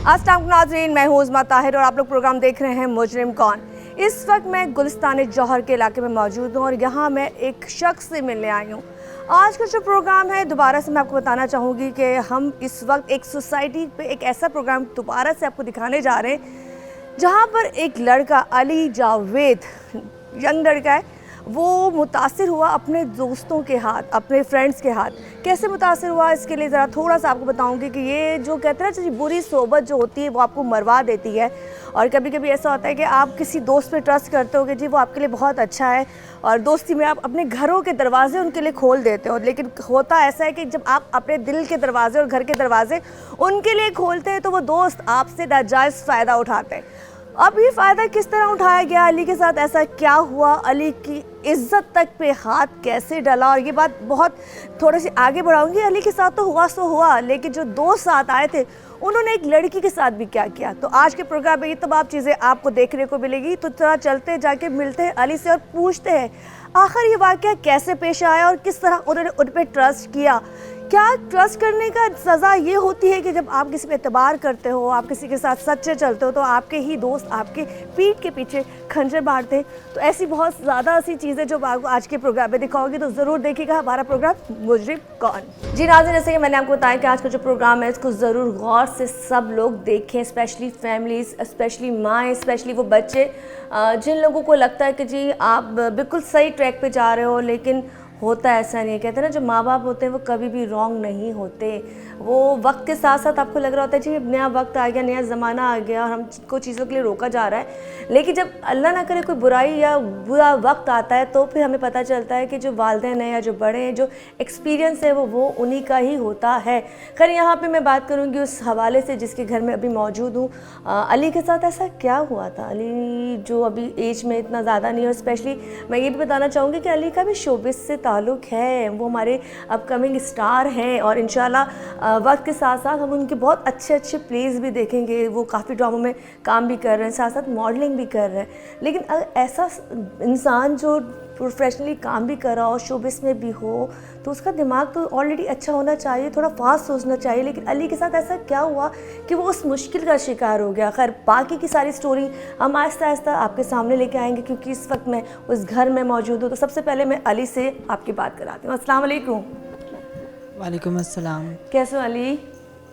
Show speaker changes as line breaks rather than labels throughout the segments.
अस्सलाम नाज़रीन, मैं हूँ उज़मा ताहिर और आप लोग प्रोग्राम देख रहे हैं मुजरिम कौन। इस वक्त मैं गुलिस्तान जौहर के इलाके में मौजूद हूँ और यहाँ मैं एक शख्स से मिलने आई हूँ। आज का जो प्रोग्राम है, दोबारा से मैं आपको बताना चाहूँगी कि हम इस वक्त एक सोसाइटी पे एक ऐसा प्रोग्राम दोबारा से आपको दिखाने जा रहे हैं जहाँ पर एक लड़का अली जावेद, यंग लड़का है, वो मुतासिर हुआ अपने दोस्तों के हाथ, अपने फ्रेंड्स के हाथ। कैसे मुतासिर हुआ, इसके लिए ज़रा थोड़ा सा आपको बताऊंगी कि ये जो कहते हैं ना, बुरी सोबत जो होती है वो आपको मरवा देती है। और कभी कभी ऐसा होता है कि आप किसी दोस्त पे ट्रस्ट करते हो कि जी वो आपके लिए बहुत अच्छा है और दोस्ती में आप अपने घरों के दरवाजे उनके लिए खोल देते हो, लेकिन होता ऐसा है कि जब आप अपने दिल के दरवाजे और घर के दरवाजे उनके लिए खोलते हैं तो वो दोस्त आपसे नाजायज़ फ़ायदा उठाते हैं। अब ये फ़ायदा किस तरह उठाया गया, अली के साथ ऐसा क्या हुआ, अली की इज़्ज़त तक पे हाथ कैसे डाला, और ये बात बहुत थोड़ी सी आगे बढ़ाऊंगी। अली के साथ तो हुआ सो हुआ, लेकिन जो दोस्त साथ आए थे उन्होंने एक लड़की के साथ भी क्या किया, तो आज के प्रोग्राम में ये तमाम चीज़ें आपको देखने को मिलेगी। तो चला चलते जाके मिलते हैं अली से और पूछते हैं आखिर ये वाक़या कैसे पेश आया और किस तरह उन्होंने उन पर ट्रस्ट किया। क्या ट्रस्ट करने का सज़ा ये होती है कि जब आप किसी पे एतबार करते हो, आप किसी के साथ सच्चे चलते हो, तो आपके ही दोस्त आपके पीठ के पीछे खंजर मारते हैं। तो ऐसी बहुत ज़्यादा ऐसी चीज़ें जो आपको आज के प्रोग्राम में दिखाओगी, तो ज़रूर देखिएगा हमारा प्रोग्राम मुजरिम कौन। जी नाज़रीन, जैसे कि मैंने आपको बताया कि आज का जो प्रोग्राम है इसको ज़रूर गौर से सब लोग देखें, स्पेशली फैमिलीज़, स्पेशली माएँ, स्पेशली वो बच्चे जिन लोगों को लगता है कि जी आप बिल्कुल सही ट्रैक पे जा रहे हो, लेकिन होता ऐसा नहीं है। कहते हैं ना, जो माँ बाप होते हैं वो कभी भी रॉन्ग नहीं होते। वो वक्त के साथ साथ आपको लग रहा होता है जी नया वक्त आ गया, नया ज़माना आ गया और हमको चीज़ों के लिए रोका जा रहा है, लेकिन जब अल्लाह ना करे कोई बुराई या बुरा वक्त आता है तो फिर हमें पता चलता है कि जो वालिदैन हैं या जो बड़े हैं, जो एक्सपीरियंस है वो उन्हीं का ही होता है। खैर, यहाँ पर मैं बात करूँगी उस हवाले से जिसके घर में अभी मौजूद हूँ। अली के साथ ऐसा क्या हुआ था, अली जो अभी एज में इतना ज़्यादा नहीं, और स्पेशली मैं ये भी बताना चाहूँगी कि अली का भी शोबिस से ताल्लुक़ है, वो हमारे अपकमिंग स्टार हैं और इंशाल्लाह वक्त के साथ साथ हम उनके बहुत अच्छे अच्छे प्लेस भी देखेंगे। वो काफ़ी ड्रामों में काम भी कर रहे हैं, साथ साथ मॉडलिंग भी कर रहे हैं। लेकिन अगर ऐसा इंसान जो प्रोफेशनली काम भी कर रहा हो, शोबिस में भी हो, तो उसका दिमाग तो ऑलरेडी अच्छा होना चाहिए, थोड़ा फास्ट सोचना चाहिए। लेकिन अली के साथ ऐसा क्या हुआ कि वो उस मुश्किल का शिकार हो गया। खैर, बाकी की सारी स्टोरी हम आहिस्ता आहिस्ता आपके सामने लेके आएंगे, क्योंकि इस वक्त मैं उस घर में मौजूद हूँ। तो सबसे पहले मैं अली से आपकी बात कराती हूँ। अस्सलाम वालेकुम।
वालेकुम अस्सलाम।
कैसे हो अली?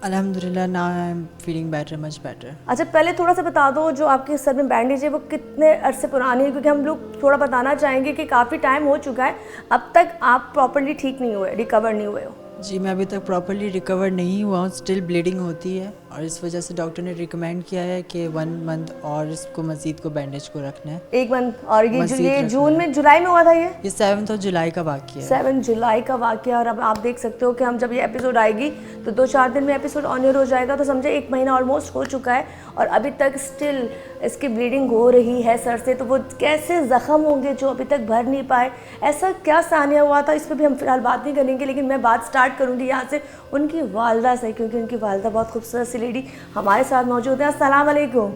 अल्हम्दुलिल्लाह, now I am feeling better, much better.
अच्छा, पहले थोड़ा सा बता दो जो आपके सर में बैंडेज है वो कितने अरसे पुरानी है, क्योंकि हम लोग थोड़ा बताना चाहेंगे कि काफ़ी टाइम हो चुका है, अब तक आप प्रॉपर्ली ठीक नहीं हुए, रिकवर नहीं हुए हो।
जी, मैं अभी तक प्रॉपर्ली रिकवर नहीं हुआ हूँ, स्टिल ब्लीडिंग होती है और इस वजह से डॉक्टर ने रिकमेंड किया है कि 1 मंथ और इसको मज़ीद को बैंडेज को रखना है।
1 मंथ। और ये जून में, जुलाई में हुआ था ये
7 जुलाई का वाक़या है।
7 जुलाई का वाक़या। और अब आप देख सकते हो कि हम जब ये एपिसोड आएगी तो 2-4 दिन में एपिसोड ऑन एयर हो जाएगा, तो समझे 1 महीना ऑलमोस्ट हो चुका है और अभी तक स्टिल इसकी ब्लीडिंग हो रही है सर से। तो वो कैसे ज़ख्म होंगे जो अभी तक भर नहीं पाए, ऐसा क्या सानिया हुआ था, इस पर भी हम फिलहाल बात नहीं करेंगे। लेकिन मैं बात स्टार्ट करूँगी यहाँ से उनकी वालदा से, क्योंकि उनकी वालदा बहुत खूबसूरत सी लेडी हमारे साथ मौजूद है। अस्सलाम वालेकुम।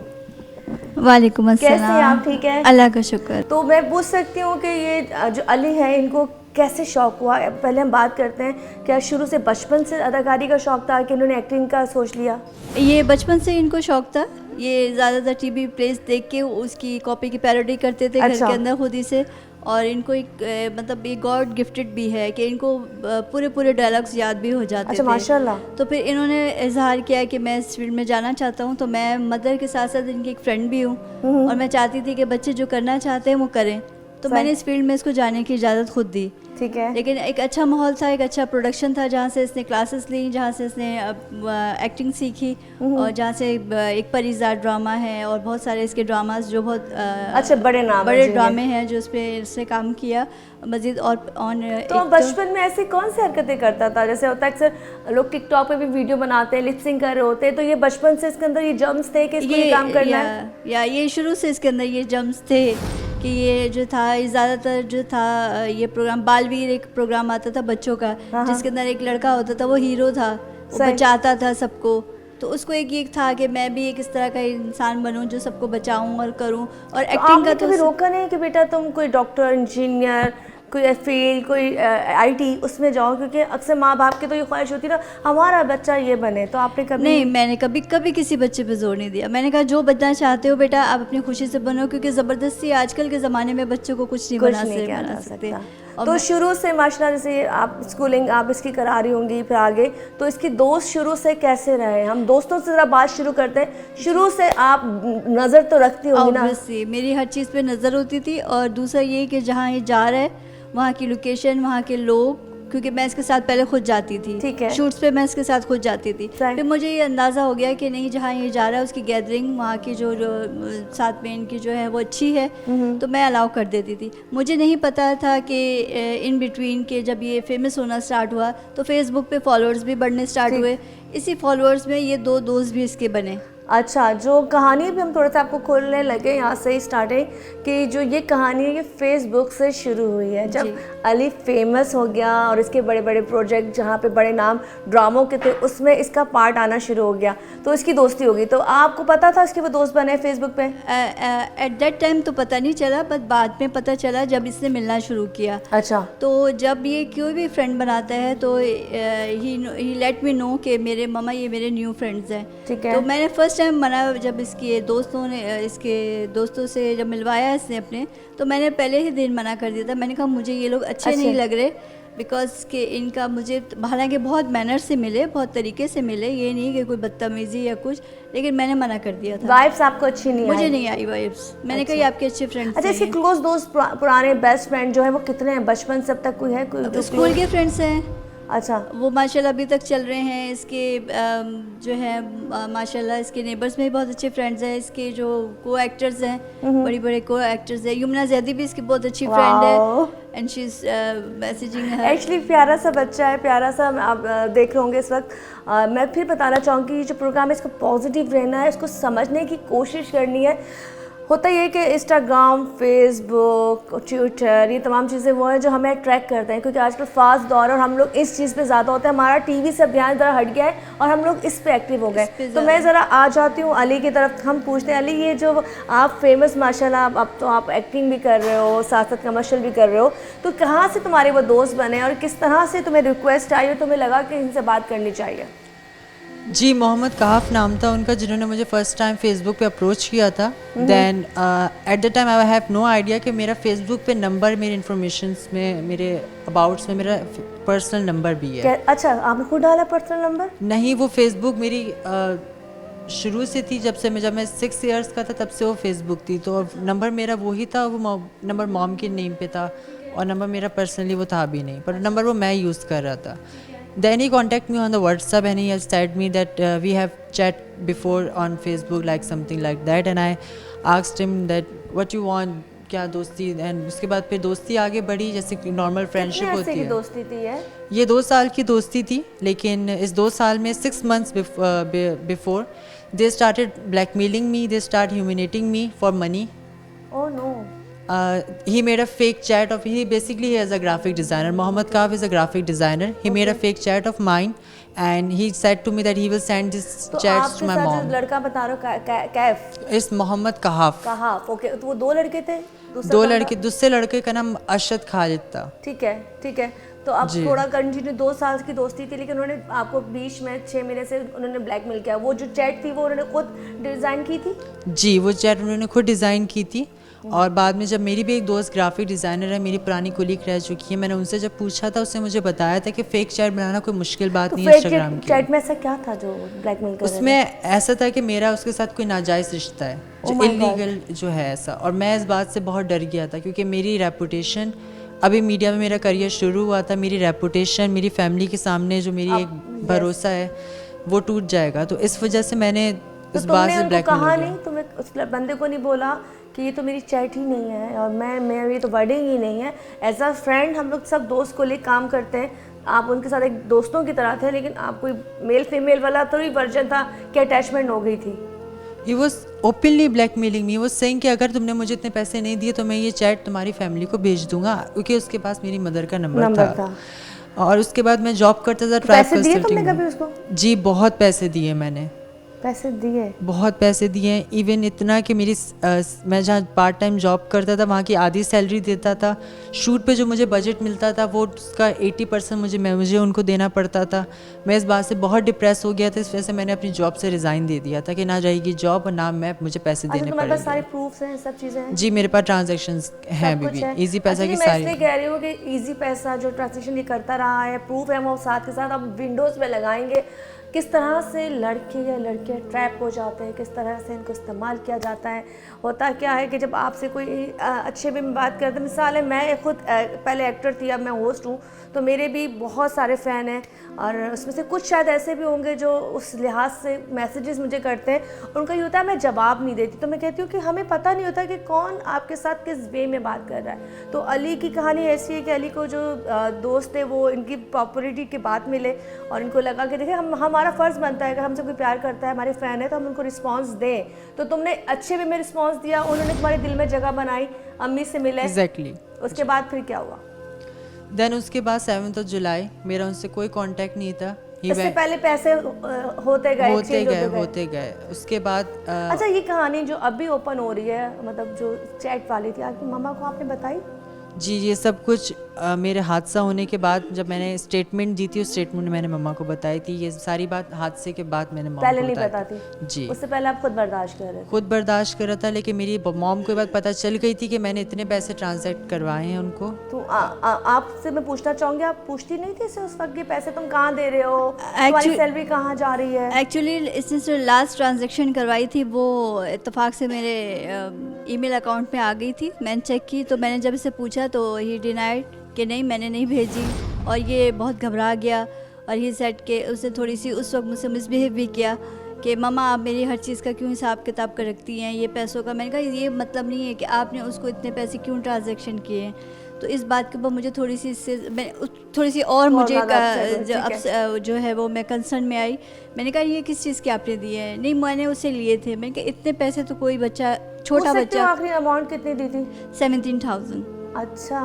वालेकुम अस्सलाम।
कैसे हैं आप? ठीक है,
अल्लाह का शुक्र।
तो मैं पूछ सकती हूँ कि ये जो अली है, इनको कैसे शौक़ हुआ? पहले हम बात करते हैं, क्या शुरू से बचपन से अदाकारी का शौक़ था कि उन्होंने एक्टिंग का सोच लिया?
ये बचपन से इनको शौक़ था। ये ज़्यादातर टीवी प्लेस देख के उसकी कॉपी की पैरोडी करते थे।
अच्छा।
घर के अंदर खुद ही से। और इनको एक मतलब ये गॉड गिफ्टेड भी है कि इनको पूरे डायलॉग्स याद भी हो जाते
अच्छा,
थे।
माशाल्लाह।
तो फिर इन्होंने इजहार किया कि मैं इस फील्ड में जाना चाहता हूँ। तो मैं मदर के साथ साथ इनकी एक फ्रेंड भी हूँ और मैं चाहती थी कि बच्चे जो करना चाहते हैं वो करें। तो मैंने इस फील्ड में इसको जाने की इजाज़त खुद दी।
ठीक है।
लेकिन एक अच्छा माहौल था, एक अच्छा प्रोडक्शन था जहाँ से इसने क्लासेस ली, जहाँ से इसने एक्टिंग सीखी और जहाँ से एक परिज़ाद ड्रामा है और बहुत सारे इसके ड्रामास जो बहुत
अच्छा बड़े
ड्रामे हैं जो इस पे इसने काम किया मज़ीद। और
तो बचपन में ऐसी कौन सी हरकतें करता था? जैसे होता है अक्सर लोग टिकटॉक पे भी वीडियो बनाते हैं, लिपसिंग कर रहे होते हैं, तो ये बचपन से इसके अंदर ये जम्स थे कि इसको ये काम करना है?
या ये शुरू से इसके अंदर ये जम्स थे कि ये जो था, ज़्यादातर जो था ये प्रोग्राम बालवीर एक प्रोग्राम आता था बच्चों का, जिसके अंदर एक लड़का होता था, वो हीरो था, वो बचाता था सबको। तो उसको एक ये था कि मैं भी एक इस तरह का इंसान बनूं जो सबको बचाऊं और करूं। और एक्टिंग का तो
कभी रोका नहीं कि बेटा तुम कोई डॉक्टर, इंजीनियर, कोई फील्ड, कोई आईटी, उसमें जाओ, क्योंकि अक्सर माँ बाप की तो ये ख्वाहिश होती है ना हमारा बच्चा ये बने, तो आपने कभी
नहीं, मैंने कभी कभी किसी बच्चे पे जोर नहीं दिया। मैंने कहा जो बनना चाहते हो बेटा आप अपनी खुशी से बनो, क्योंकि ज़बरदस्ती आजकल के ज़माने में बच्चों को कुछ नहीं
कुछ
बना
नहीं किया
बना
जा
सकते।
सकता।
और
तो शुरू से माशाल्लाह, जैसे आप स्कूलिंग आप इसकी करा रही होंगी फिर आगे, तो इसकी दोस्त शुरू से कैसे रहे? हम दोस्तों से ज़रा बात शुरू करते हैं। शुरू से आप नज़र तो रखती होंगी ना?
ऑब्वियसली मेरी हर चीज़ पे नज़र होती थी, और दूसरा ये कि जहाँ ये जा रहा है वहाँ की लोकेशन, वहाँ के लोग, क्योंकि मैं इसके साथ पहले खुद जाती थी,
ठीक है।
शूट्स पे मैं इसके साथ खुद जाती थी।
Right.
फिर मुझे ये अंदाज़ा हो गया कि नहीं, जहाँ ये जा रहा है उसकी गैदरिंग, वहाँ की जो साथ में इनकी जो है वो अच्छी है, तो मैं अलाउ कर देती थी। मुझे नहीं पता था कि इन बिटवीन के जब ये फेमस होना स्टार्ट हुआ तो फेसबुक पे फॉलोअर्स भी बढ़ने स्टार्ट हुए। इसी फॉलोअर्स में ये 2 दोस्त भी इसके बने।
अच्छा, जो कहानी भी हम थोड़ा सा आपको खोलने लगे यहाँ से ही स्टार्टिंग, कि जो ये कहानी है ये फेसबुक से शुरू हुई है। जब अली फेमस हो गया और इसके बड़े बड़े प्रोजेक्ट जहाँ पे बड़े नाम ड्रामों के थे उसमें इसका पार्ट आना शुरू हो गया, तो इसकी दोस्ती हो गई। तो आपको पता था इसके वो दोस्त बने फेसबुक पे?
एट दैट टाइम तो पता नहीं चला, बट बाद में पता चला जब इसने मिलना शुरू किया।
अच्छा।
तो जब ये कोई भी फ्रेंड बनाता है तो ही लेट मी नो कि मेरे मामा ये मेरे न्यू फ्रेंड्स हैं।
ठीक है।
तो मैंने फर्स्ट टाइम मना, जब इसके दोस्तों से जब मिलवाया इसने अपने, तो मैंने पहले ही दिन मना कर दिया था। मैंने कहा मुझे ये लोग अच्छे नहीं लग रहे, बिकॉज के इनका मुझे, हालांकि बहुत मैनर से मिले, बहुत तरीके से मिले, ये नहीं कि कोई बदतमीजी या कुछ, लेकिन मैंने मना कर दिया था।
वाइब्स आपको अच्छी नहीं
मुझे
आई?
नहीं आई वाइब्स। मैंने कहा ये आपके अच्छे फ्रेंड्स
अच्छा, इसके क्लोज दोस्त, पुराने बेस्ट फ्रेंड जो है वो कितने हैं? बचपन से अब तक कोई है? कोई
स्कूल के फ्रेंड्स हैं।
अच्छा।
वो माशाल्लाह अभी तक चल रहे हैं। इसके जो है माशाल्लाह इसके नेबर्स में भी बहुत अच्छे फ्रेंड्स हैं। इसके जो को एक्टर्स हैं, बड़ी बड़े को एक्टर्स हैं। यमुना जैदी भी इसकी बहुत अच्छी फ्रेंड है, and she is messaging her.
Actually प्यारा सा बच्चा है, प्यारा सा। आप देख रहे होंगे इस वक्त। मैं फिर बताना चाहूँगी, ये जो प्रोग्राम है इसको पॉजिटिव रहना है, इसको समझने की कोशिश करनी है। होता ये कि इंस्टाग्राम, फेसबुक, ट्विटर, ये तमाम चीज़ें वो हैं जो हमें अट्रैक्ट करते हैं, क्योंकि आजकल फास्ट दौर है और हम लोग इस चीज़ पे ज़्यादा होते हैं। हमारा टीवी से ध्यान ज़रा हट गया है और हम लोग इस पे एक्टिव हो गए। तो मैं ज़रा आ जाती हूँ अली की तरफ। हम पूछते हैं, अली ये जो आप फेमस माशाल्लाह, अब तो आप एक्टिंग भी कर रहे हो, साथ साथ कमर्शियल भी कर रहे हो, तो कहाँ से तुम्हारे वो दोस्त बने और किस तरह से तुम्हें रिक्वेस्ट आई और तुम्हें लगा कि इनसे बात करनी चाहिए?
जी, मोहम्मद कहाफ नाम था उनका, जिन्होंने मुझे फ़र्स्ट टाइम फेसबुक पे अप्रोच किया था। Then at the time I have no idea कि मेरा फेसबुक पे नंबर, मेरे इन्फॉर्मेशंस में, मेरे अबाउट्स में मेरा पर्सनल नंबर भी है।
अच्छा, आपने खुद डाला पर्सनल नंबर?
नहीं, वो फेसबुक मेरी शुरू से थी। जब मैं 6 इयर्स का था तब से वो फेसबुक थी। तो नंबर मेरा वही था, वो नंबर मॉम के नेम पे था, और नंबर मेरा पर्सनली वो था भी नहीं, पर नंबर वो मैं यूज़ कर रहा था। Then he contacted me on the WhatsApp and he has said me that we have chat before on Facebook, like something like that, and I asked him that what you want, क्या दोस्ती, and उसके बाद फिर दोस्ती आगे बढ़ी जैसे normal friendship होती है।
दोस्ती थी
ये 2 साल की दोस्ती थी, लेकिन इस 2 साल में 6 months before they started blackmailing me, they start humiliating me for money.
Oh no.
He made a fake chat of, he is a graphic designer. Mohammed Kaf is a graphic designer. He made a fake chat of mine and he said to me that he will send this chats to my mom.
जो लड़का बता रहे हो कैफ?
इस Mohammad कहाफ।
कहाफ, okay. तो वो 2 लड़के थे?
2 लड़के, दूसरे लड़के का नाम अरशद खालिद था।
ठीक है, ठीक है। तो अब थोड़ा कंटिन्यू 2 साल की दोस्ती थी, लेकिन उन्होंने आपको बीच में 6 महीने से उन्होंने ब्लैकमेल किया। वो जो चैट थी वो उन्होंने खुद डिज़ाइन की थी? जी,
वो चैट उन्होंने खुद डिज़ाइन की थी। और बाद में जब मेरी भी एक दोस्त ग्राफिक डिज़ाइनर है, मेरी पुरानी कोलीग रह चुकी है, मैंने उनसे जब पूछा था, उसने मुझे बताया था कि फ़ेक चैट बनाना कोई मुश्किल बात नहीं है इंस्टाग्राम की।
चैट में ऐसा क्या था जो ब्लैकमेल कर रहे थे?
उसमें ऐसा था कि मेरा उसके साथ कोई नाजायज़ रिश्ता है, जो इलीगल जो है ऐसा। और मैं इस बात से बहुत डर गया था, क्योंकि मेरी रेपुटेशन, अभी मीडिया में मेरा करियर शुरू हुआ था, मेरी रेपुटेशन, मेरी फैमिली के सामने जो मेरी एक भरोसा है वो टूट जाएगा। तो इस वजह से मैंने इस बात से ब्लैकमेल
कहा नहीं? तुम्हें उस बंदे को नहीं बोला कि ये तो मेरी चैट ही नहीं है और मैं ये तो वर्डिंग ही नहीं है? एज अ फ्रेंड हम लोग सब दोस्त को लेकर काम करते हैं, आप उनके साथ एक दोस्तों की तरह थे, लेकिन आप कोई मेल फीमेल वाला थोड़ी वर्जन था कि अटैचमेंट हो गई थी?
He was openly blackmailing me. He was saying कि अगर तुमने मुझे इतने पैसे नहीं दिए तो मैं ये चैट तुम्हारी फैमिली को भेज दूंगा, क्योंकि उसके पास मेरी मदर का नंबर था। और उसके बाद मैं जॉब करता था ट्राइब
पैसे दिए तुमने कभी उसको?
जी, बहुत पैसे दिए मैंने।
पैसे दिए?
बहुत पैसे दिए हैं, इवन इतना कि मैं जहाँ पार्ट टाइम जॉब करता था वहाँ की आधी सैलरी देता था। शूट पे जो मुझे बजट मिलता था वो उसका 80% मुझे उनको देना पड़ता था। मैं इस बात से बहुत डिप्रेस हो गया था, इस वजह से मैंने अपनी जॉब से रिज़ाइन दे दिया था कि ना जाएगी जॉब और ना मुझे पैसे
अच्छा,
देने
तुम्हारे पास सारे
पड़ेंगे।
प्रूफ्स हैं, सब चीज़ें हैं?
जी मेरे पास ट्रांजेक्शंस हैं
सब
अभी
कुछ
भी,
है?
ईजी पैसा
अच्छा,
की
मैं
सारी।
इसलिए कह रही हूँ कि इजी पैसा जो ट्रांजेक्शन ये करता रहा है, प्रूफ है, वो साथ के साथ अब विंडोज़ पे लगाएंगे किस तरह से लड़के या लड़कियाँ ट्रैप हो जाते हैं, किस तरह से इनको इस्तेमाल किया जाता है। होता क्या है कि जब आपसे कोई अच्छे भी में बात करते, मिसाल है मैं खुद पहले एक्टर थी, अब मैं होस्ट हूँ, तो मेरे भी बहुत सारे फ़ैन हैं और उसमें से कुछ शायद ऐसे भी होंगे जो उस लिहाज से मैसेजेस मुझे करते हैं और उनका ये होता है मैं जवाब नहीं देती। तो मैं कहती हूँ कि हमें पता नहीं होता कि कौन आपके साथ किस वे में बात कर रहा है। तो अली की कहानी ऐसी है कि अली को जो दोस्त थे वो इनकी पॉपुलरिटी के बाद मिले और इनको लगा कि देखिए हमारा फ़र्ज़ बनता है कि हमसे कोई प्यार करता है, हमारे फ़ैन है, तो हम उनको रिस्पॉन्स दें। तो तुमने अच्छे वे में रिस्पॉन्स दिया, उन्होंने तुम्हारे दिल में जगह बनाई, अम्मी से मिले।
एग्जैक्टली।
उसके बाद फिर क्या हुआ?
देन उसके बाद 7 जुलाई मेरा उनसे कोई कांटेक्ट नहीं था।
इससे पहले पैसे होते
गए उसके बाद
अच्छा, ये कहानी जो अभी ओपन हो रही है, मतलब जो चैट वाली थी, आपकी मम्मा को आपने बताई?
जी ये सब कुछ मेरे हादसा होने के बाद जब मैंने स्टेटमेंट दी थी, उस स्टेटमेंट मैंने मम्मा को बताई थी। ये सारी बात हादसे के बाद मैंने मम्मा
पहले
को
नहीं
बताई
पता
थी।
थी?
जी
उससे पहले आप खुद बर्दाश्त कर रहे थे?
खुद बर्दाश्त कर रहा था, लेकिन मेरी मॉम को ये बात पता चल गई थी कि मैंने इतने पैसे ट्रांजैक्ट करवाए हैं उनको।
तो आपसे मैं पूछना चाहूँगी, आप पूछती नहीं थी इससे उस वक्त, ये पैसे तुम कहाँ दे रहे हो, तुम्हारी सैलरी कहाँ जा रही है?
एक्चुअली इसने जो लास्ट ट्रांजैक्शन करवाई थी वो इत्तेफाक से मेरे ईमेल अकाउंट में आ गई थी। मैंने चेक की तो मैंने जब इसे पूछा तो ही डिनाइड कि नहीं मैंने नहीं भेजी, और ये बहुत घबरा गया और ही सेट के उसने थोड़ी सी उस वक्त मुझसे मिसबिहेव भी किया कि मम्मा आप मेरी हर चीज़ का क्यों हिसाब किताब कर रखती हैं, ये पैसों का। मैंने कहा ये मतलब नहीं है कि आपने उसको इतने पैसे क्यों ट्रांजैक्शन किए हैं। तो इस बात के ऊपर मुझे थोड़ी सी इससे मैं थोड़ी सी और मुझे जो है वो मैं कंसर्न में आई। मैंने कहा ये किस चीज़ के आपने दिए हैं? नहीं मैंने उससे लिए थे। मैंने कहा इतने पैसे तो कोई बच्चा, छोटा बच्चा।
आखिरी अमाउंट कितनी दी थी?
17,000।
अच्छा।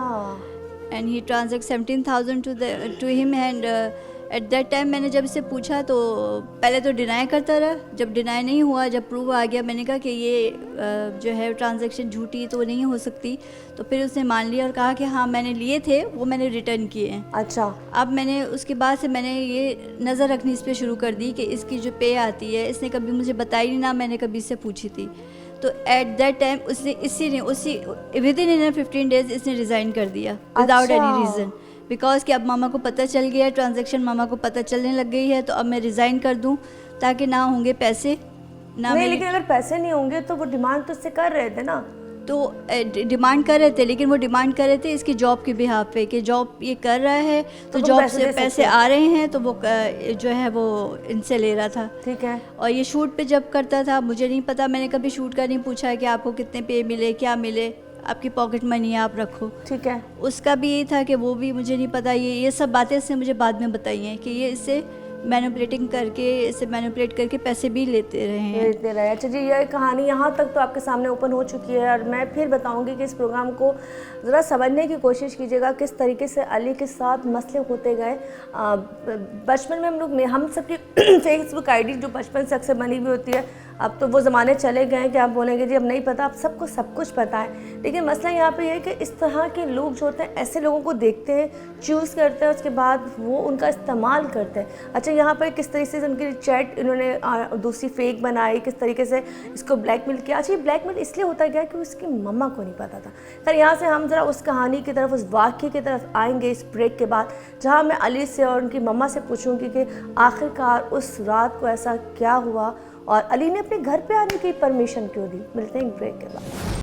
And he transact 17,000 to him and at that time मैंने जब इससे पूछा तो पहले तो डिनाई करता रहा। जब डिनाई नहीं हुआ, जब प्रूव आ गया, मैंने कहा कि ये जो है ट्रांजैक्शन झूठी तो नहीं हो सकती। तो फिर उसने मान लिया और कहा कि हाँ मैंने लिए थे, वो मैंने रिटर्न किए हैं।
अच्छा।
अब मैंने उसके बाद से मैंने ये नज़र रखनी इस पर शुरू कर दी कि इसकी जो पे आती है इसने कभी मुझे बताई नहीं, ना मैंने कभी इससे पूछी थी। तो एट दैट टाइम उसने उसी विद इन 15 डेज इसने रिज़ाइन कर दिया विदाउट एनी रीज़न, बिकॉज कि अब मामा को पता चल गया है, ट्रांजैक्शन मामा को पता चलने लग गई है, तो अब मैं रिज़ाइन कर दूं ताकि ना होंगे पैसे ना।
नहीं, लेकिन अगर पैसे नहीं होंगे तो वो डिमांड तो उससे कर रहे थे ना।
तो डिमांड कर रहे थे, लेकिन वो डिमांड कर रहे थे इसकी जॉब के बिहाफ पे कि जॉब ये कर रहा है तो जॉब से पैसे आ रहे हैं, तो वो जो है वो इनसे ले रहा था।
ठीक है।
और ये शूट पे जब करता था मुझे नहीं पता, मैंने कभी शूट का नहीं पूछा कि आपको कितने पे मिले, क्या मिले, आपकी पॉकेट मनी है आप रखो।
ठीक है।
उसका भी यही था कि वो भी मुझे नहीं पता। ये सब बातें इसने मुझे बाद में बताई हैं कि ये इससे मैनिपुलेटिंग करके, इसे मैनिपुलेट करके पैसे भी लेते रहे।
अच्छा जी, ये कहानी यहाँ तक तो आपके सामने ओपन हो चुकी है और मैं फिर बताऊँगी कि इस प्रोग्राम को ज़रा समझने की कोशिश कीजिएगा किस तरीके से अली के साथ मसले होते गए। बचपन में हम सबकी फेसबुक आईडी जो बचपन से अक्सर बनी हुई होती है, अब तो वो ज़माने चले गए हैं कि आप बोलेंगे जी अब नहीं पता, अब सबको सब कुछ पता है। लेकिन मसला यहाँ पे है कि इस तरह के लोग जो होते हैं ऐसे लोगों को देखते हैं, चूज़ करते हैं, उसके बाद वो उनका इस्तेमाल करते हैं। अच्छा, यहाँ पर किस तरीके से उनकी चैट इन्होंने दूसरी फेक बनाई, किस तरीके से इसको ब्लैकमेल किया। अच्छा, ये ब्लैकमेल इसलिए होता गया कि उसकी मम्मा को नहीं पता था। खैर, यहाँ से हम ज़रा उस कहानी की तरफ, उस वाक़ये की तरफ आएंगे इस ब्रेक के बाद, जहाँ मैं अली से और उनकी मम्मा से पूछूंगी कि आखिरकार उस रात को ऐसा क्या हुआ और अली ने अपने घर पे आने की परमिशन क्यों दी। मिलते हैं ब्रेक के बाद।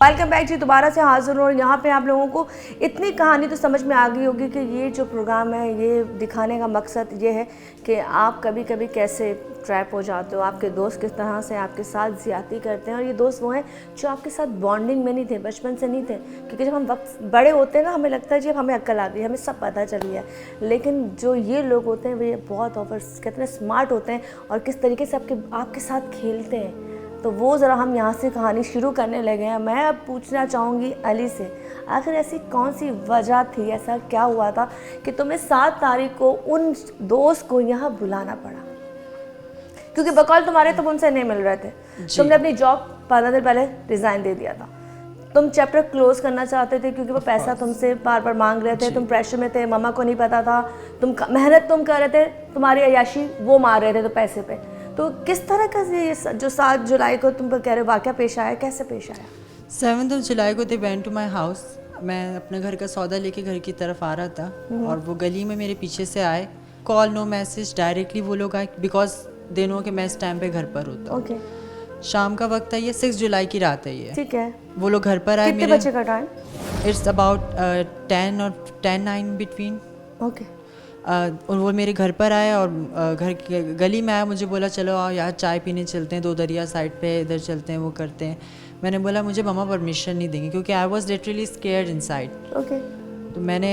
वेलकम बैक जी, दोबारा से हाजिर हूँ और यहाँ पे आप लोगों को इतनी कहानी तो समझ में आ गई होगी कि ये जो प्रोग्राम है ये दिखाने का मकसद ये है कि आप कभी कभी कैसे ट्रैप हो जाते हो, आपके दोस्त किस तरह से आपके साथ ज़्यादती करते हैं। और ये दोस्त वो हैं जो आपके साथ बॉन्डिंग में नहीं थे, बचपन से नहीं थे, क्योंकि जब हम वक्त बड़े होते हैं ना हमें लगता है जी अब हमें अक्ल आ गई, हमें सब पता चल गया। लेकिन जो ये लोग होते हैं वे बहुत कहते हैं स्मार्ट होते हैं और किस तरीके से आपके साथ खेलते हैं। तो वो ज़रा हम यहाँ से कहानी शुरू करने लगे हैं। मैं अब पूछना चाहूँगी अली से, आखिर ऐसी कौन सी वजह थी, ऐसा क्या हुआ था कि तुम्हें 7 तारीख को उन दोस्त को यहाँ बुलाना पड़ा? क्योंकि बकौल तुम्हारे तुम उनसे नहीं मिल रहे थे, तुमने अपनी जॉब 15 दिन पहले रिज़ाइन दे दिया था, तुम चैप्टर क्लोज करना चाहते थे क्योंकि वो पैसा तुमसे बार बार मांग रहे थे, तुम प्रेशर में थे, मम्मा को नहीं पता था, तुम मेहनत तुम कर रहे थे, तुम्हारी अय्याशी वो मार रहे थे तो पैसे पे। तो किस तरह का ये जो 7 जुलाई को तुम कह रहे हो वाक़या पेश आया, कैसे पेश आया?
7th जुलाई को they went to my house. मैं अपने घर का सौदा लेके घर की तरफ आ रहा था और वो गली में मेरे पीछे से आए, कॉल नो मैसेज, डायरेक्टली वो लोग आए बिकॉज दे नो कि मैं इस टाइम पे घर पर होता हूँ।
ओके,
शाम का वक्त है, ये 6 जुलाई की रात है ये।
ठीक है।
वो लोग घर पर आए
कितने
मेरे।
बजे का टाइम?
इट्स अबाउट 10 और 10-9 बिटवीन।
ओके,
और वो मेरे घर पर आए और घर के गली में आया, मुझे बोला चलो आओ यार चाय पीने चलते हैं, 2 दरिया साइड पे इधर चलते हैं, वो करते हैं। मैंने बोला मुझे मम्मा परमिशन नहीं देंगे क्योंकि I was literally scared inside.
Okay,
तो मैंने